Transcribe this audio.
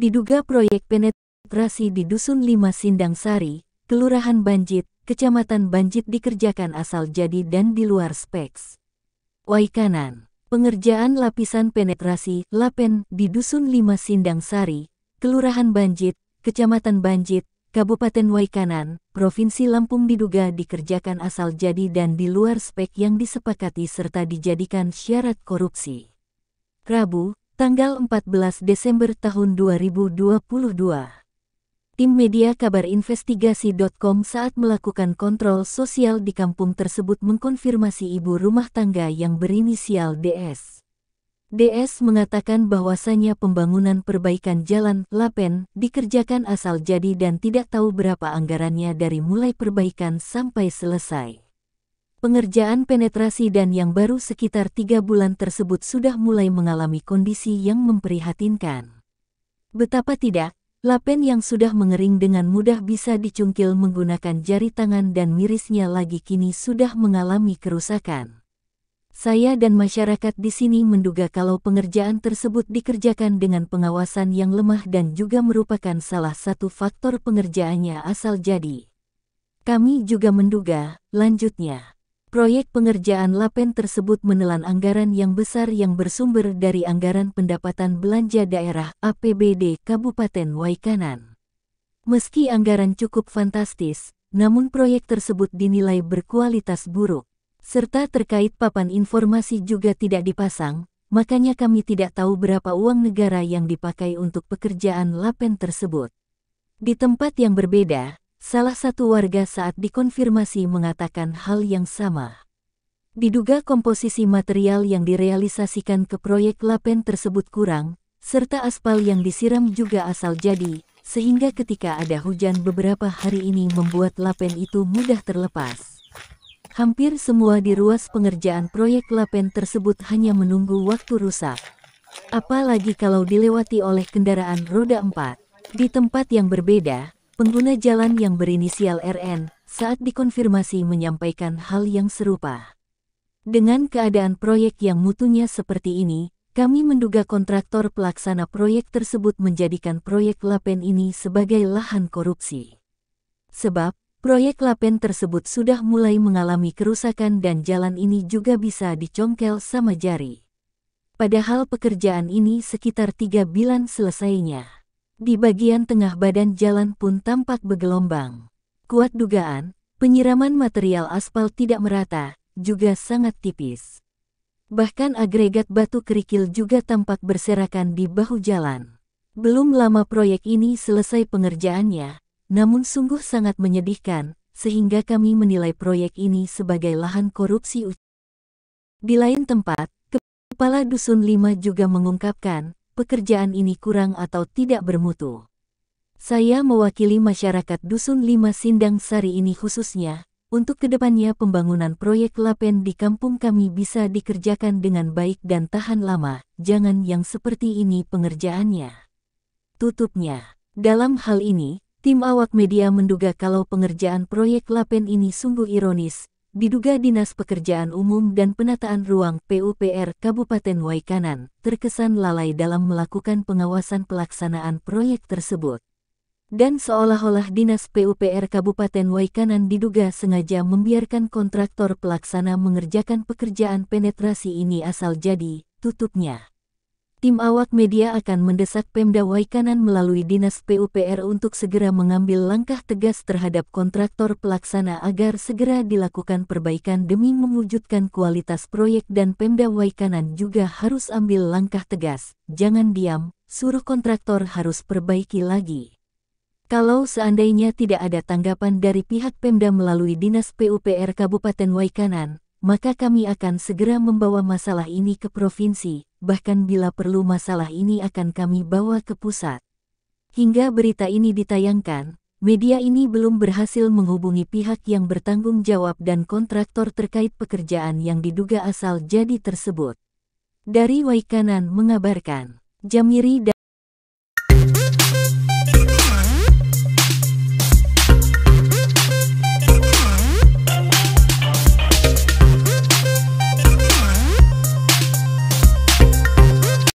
Diduga proyek penetrasi di Dusun 5 Sindang Sari, Kelurahan Banjit, Kecamatan Banjit dikerjakan asal jadi dan di luar speks. Waikanan. Pengerjaan lapisan penetrasi (lapen) di Dusun 5 Sindang Sari, Kelurahan Banjit, Kecamatan Banjit, Kabupaten Waikanan, Provinsi Lampung diduga dikerjakan asal jadi dan di luar spek yang disepakati serta dijadikan syarat korupsi. Rabu, tanggal 14 Desember tahun 2022. Tim media kabar investigasi.com saat melakukan kontrol sosial di kampung tersebut mengkonfirmasi ibu rumah tangga yang berinisial DS. DS mengatakan bahwasannya pembangunan perbaikan jalan (lapen) dikerjakan asal jadi dan tidak tahu berapa anggarannya dari mulai perbaikan sampai selesai. Pengerjaan penetrasi dan yang baru sekitar 3 bulan tersebut sudah mulai mengalami kondisi yang memprihatinkan. Betapa tidak, lapen yang sudah mengering dengan mudah bisa dicungkil menggunakan jari tangan dan mirisnya lagi kini sudah mengalami kerusakan. Saya dan masyarakat di sini menduga kalau pengerjaan tersebut dikerjakan dengan pengawasan yang lemah dan juga merupakan salah satu faktor pengerjaannya asal jadi. Kami juga menduga, lanjutnya, proyek pengerjaan lapen tersebut menelan anggaran yang besar yang bersumber dari anggaran pendapatan belanja daerah (APBD) Kabupaten Waikanan. Meski anggaran cukup fantastis, namun proyek tersebut dinilai berkualitas buruk, serta terkait papan informasi juga tidak dipasang, makanya kami tidak tahu berapa uang negara yang dipakai untuk pekerjaan lapen tersebut. Di tempat yang berbeda, salah satu warga saat dikonfirmasi mengatakan hal yang sama. Diduga komposisi material yang direalisasikan ke proyek lapen tersebut kurang, serta aspal yang disiram juga asal jadi, sehingga ketika ada hujan beberapa hari ini membuat lapen itu mudah terlepas. Hampir semua di ruas pengerjaan proyek lapen tersebut hanya menunggu waktu rusak. Apalagi kalau dilewati oleh kendaraan roda 4. Di tempat yang berbeda, pengguna jalan yang berinisial RN saat dikonfirmasi menyampaikan hal yang serupa. Dengan keadaan proyek yang mutunya seperti ini, kami menduga kontraktor pelaksana proyek tersebut menjadikan proyek lapen ini sebagai lahan korupsi. Sebab, proyek lapen tersebut sudah mulai mengalami kerusakan dan jalan ini juga bisa dicongkel sama jari. Padahal pekerjaan ini sekitar 3 bulan selesainya. Di bagian tengah badan jalan pun tampak bergelombang. Kuat dugaan, penyiraman material aspal tidak merata, juga sangat tipis. Bahkan agregat batu kerikil juga tampak berserakan di bahu jalan. Belum lama proyek ini selesai pengerjaannya, namun sungguh sangat menyedihkan, sehingga kami menilai proyek ini sebagai lahan korupsi. Di lain tempat, Kepala Dusun 5 juga mengungkapkan, pekerjaan ini kurang atau tidak bermutu. Saya mewakili masyarakat Dusun 5 Sindang Sari ini khususnya, untuk kedepannya pembangunan proyek lapen di kampung kami bisa dikerjakan dengan baik dan tahan lama, jangan yang seperti ini pengerjaannya. Tutupnya. Dalam hal ini, tim awak media menduga kalau pengerjaan proyek lapen ini sungguh ironis, diduga Dinas Pekerjaan Umum dan Penataan Ruang (PUPR) Kabupaten Waikanan terkesan lalai dalam melakukan pengawasan pelaksanaan proyek tersebut. Dan seolah-olah Dinas PUPR Kabupaten Waikanan diduga sengaja membiarkan kontraktor pelaksana mengerjakan pekerjaan penetrasi ini asal jadi, tutupnya. Tim awak media akan mendesak Pemda Waikanan melalui Dinas PUPR untuk segera mengambil langkah tegas terhadap kontraktor pelaksana agar segera dilakukan perbaikan demi mewujudkan kualitas proyek dan Pemda Waikanan juga harus ambil langkah tegas, jangan diam, suruh kontraktor harus perbaiki lagi. Kalau seandainya tidak ada tanggapan dari pihak Pemda melalui Dinas PUPR Kabupaten Waikanan, maka kami akan segera membawa masalah ini ke provinsi, bahkan bila perlu masalah ini akan kami bawa ke pusat. Hingga berita ini ditayangkan, media ini belum berhasil menghubungi pihak yang bertanggung jawab dan kontraktor terkait pekerjaan yang diduga asal jadi tersebut. Dari Waikanan mengabarkan, Jamiri